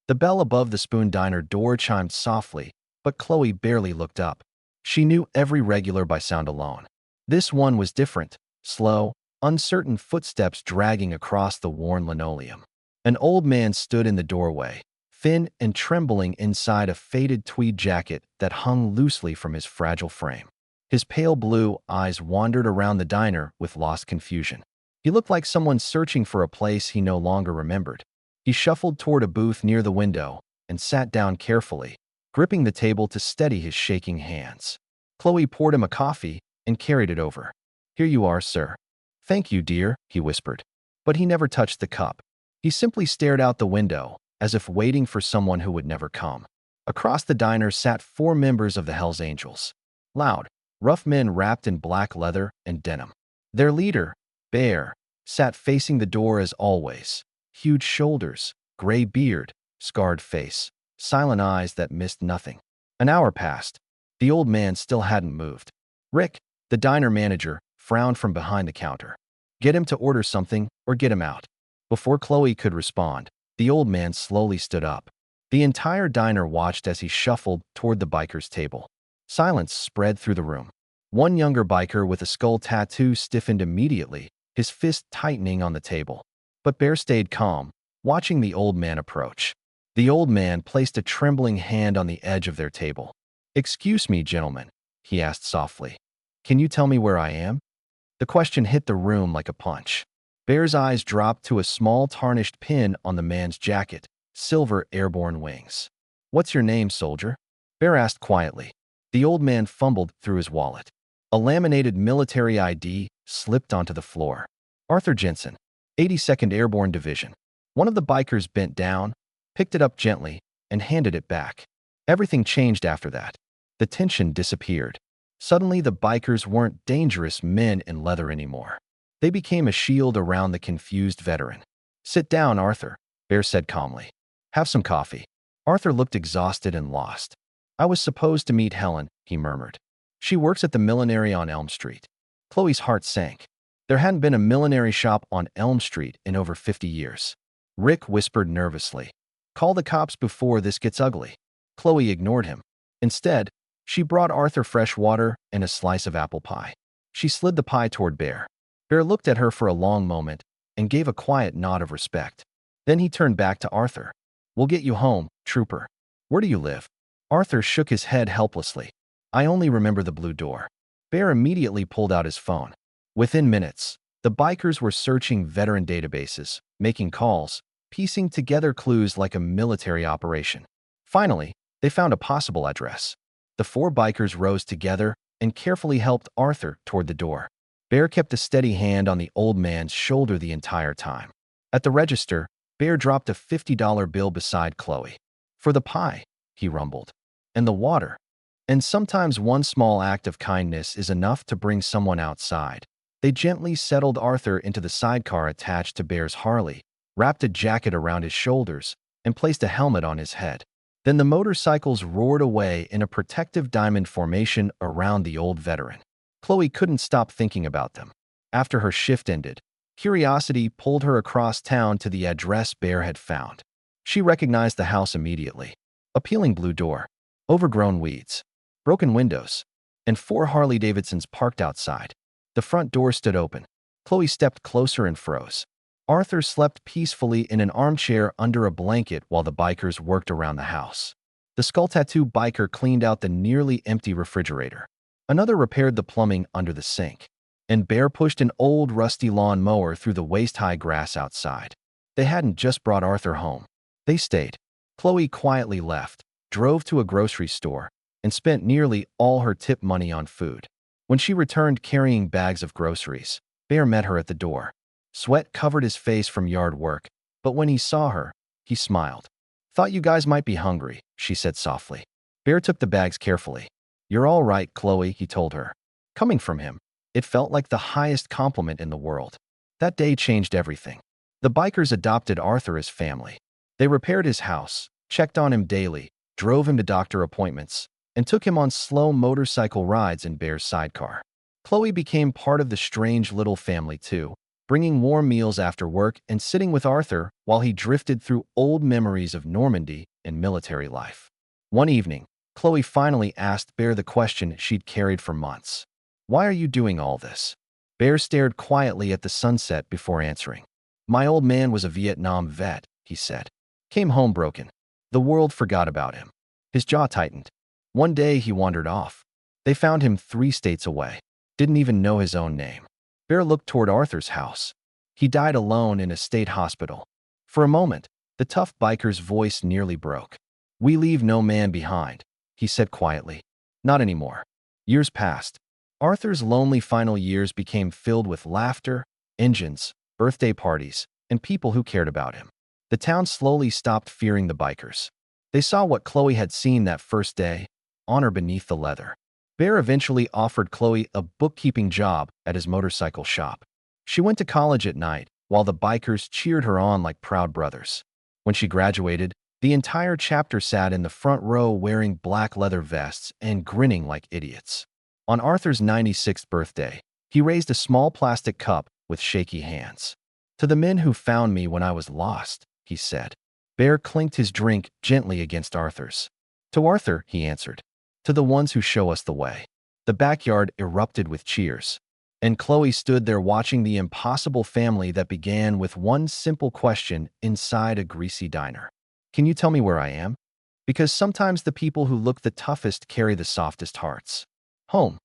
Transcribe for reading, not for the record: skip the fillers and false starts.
The bell above the Spoon Diner door chimed softly, but Chloe barely looked up. She knew every regular by sound alone. This one was different, slow, uncertain footsteps dragging across the worn linoleum. An old man stood in the doorway, thin and trembling inside a faded tweed jacket that hung loosely from his fragile frame. His pale blue eyes wandered around the diner with lost confusion. He looked like someone searching for a place he no longer remembered. He shuffled toward a booth near the window and sat down carefully, gripping the table to steady his shaking hands. Chloe poured him a coffee and carried it over. "Here you are, sir." "Thank you, dear," he whispered. But he never touched the cup. He simply stared out the window, as if waiting for someone who would never come. Across the diner sat 4 members of the Hells Angels. Loud, rough men wrapped in black leather and denim. Their leader, Bear, sat facing the door as always. Huge shoulders, gray beard, scarred face, silent eyes that missed nothing. An hour passed. The old man still hadn't moved. Rick, the diner manager, frowned from behind the counter. "Get him to order something or get him out." Before Chloe could respond, the old man slowly stood up. The entire diner watched as he shuffled toward the biker's table. Silence spread through the room. One younger biker with a skull tattoo stiffened immediately, his fist tightening on the table. But Bear stayed calm, watching the old man approach. The old man placed a trembling hand on the edge of their table. "Excuse me, gentlemen," he asked softly. "Can you tell me where I am?" The question hit the room like a punch. Bear's eyes dropped to a small tarnished pin on the man's jacket, silver airborne wings. "What's your name, soldier?" Bear asked quietly. The old man fumbled through his wallet. A laminated military ID slipped onto the floor. "Arthur Jensen, 82nd Airborne Division." One of the bikers bent down, picked it up gently, and handed it back. Everything changed after that. The tension disappeared. Suddenly, the bikers weren't dangerous men in leather anymore. They became a shield around the confused veteran. "Sit down, Arthur," Bear said calmly. "Have some coffee." Arthur looked exhausted and lost. "I was supposed to meet Helen," he murmured. "She works at the millinery on Elm Street." Chloe's heart sank. There hadn't been a millinery shop on Elm Street in over 50 years. Rick whispered nervously, "Call the cops before this gets ugly." Chloe ignored him. Instead, she brought Arthur fresh water and a slice of apple pie. She slid the pie toward Bear. Bear looked at her for a long moment and gave a quiet nod of respect. Then he turned back to Arthur. "We'll get you home, trooper." "Where do you live?" Arthur shook his head helplessly. "I only remember the blue door." Bear immediately pulled out his phone. Within minutes, the bikers were searching veteran databases, making calls, piecing together clues like a military operation. Finally, they found a possible address. The 4 bikers rose together and carefully helped Arthur toward the door. Bear kept a steady hand on the old man's shoulder the entire time. At the register, Bear dropped a $50 bill beside Chloe. "For the pie," he rumbled. "And the water." And sometimes one small act of kindness is enough to bring someone outside. They gently settled Arthur into the sidecar attached to Bear's Harley, wrapped a jacket around his shoulders, and placed a helmet on his head. Then the motorcycles roared away in a protective diamond formation around the old veteran. Chloe couldn't stop thinking about them. After her shift ended, curiosity pulled her across town to the address Bear had found. She recognized the house immediately. A peeling blue door, overgrown weeds, broken windows, and 4 Harley-Davidsons parked outside. The front door stood open. Chloe stepped closer and froze. Arthur slept peacefully in an armchair under a blanket while the bikers worked around the house. The skull tattoo biker cleaned out the nearly empty refrigerator. Another repaired the plumbing under the sink. And Bear pushed an old rusty lawn mower through the waist-high grass outside. They hadn't just brought Arthur home. They stayed. Chloe quietly left, drove to a grocery store, and spent nearly all her tip money on food. When she returned carrying bags of groceries, Bear met her at the door. Sweat covered his face from yard work, but when he saw her, he smiled. "Thought you guys might be hungry," she said softly. Bear took the bags carefully. "You're all right, Chloe," he told her. Coming from him, it felt like the highest compliment in the world. That day changed everything. The bikers adopted Arthur as family. They repaired his house, checked on him daily, drove him to doctor appointments, and took him on slow motorcycle rides in Bear's sidecar. Chloe became part of the strange little family too, bringing warm meals after work and sitting with Arthur while he drifted through old memories of Normandy and military life. One evening, Chloe finally asked Bear the question she'd carried for months. "Why are you doing all this?" Bear stared quietly at the sunset before answering. "My old man was a Vietnam vet," he said. "Came home broken. The world forgot about him." His jaw tightened. One day he wandered off. They found him 3 states away. Didn't even know his own name. Bear looked toward Arthur's house. He died alone in a state hospital. For a moment, the tough biker's voice nearly broke. "We leave no man behind," he said quietly. "Not anymore." Years passed. Arthur's lonely final years became filled with laughter, engines, birthday parties, and people who cared about him. The town slowly stopped fearing the bikers. They saw what Chloe had seen that first day: honor beneath the leather. Bear eventually offered Chloe a bookkeeping job at his motorcycle shop. She went to college at night, while the bikers cheered her on like proud brothers. When she graduated, the entire chapter sat in the front row wearing black leather vests and grinning like idiots. On Arthur's 96th birthday, he raised a small plastic cup with shaky hands. "To the men who found me when I was lost," he said. Bear clinked his drink gently against Arthur's. "To Arthur," he answered. "To the ones who show us the way." The backyard erupted with cheers, and Chloe stood there watching the impossible family that began with one simple question inside a greasy diner. "Can you tell me where I am?" Because sometimes the people who look the toughest carry the softest hearts. Home.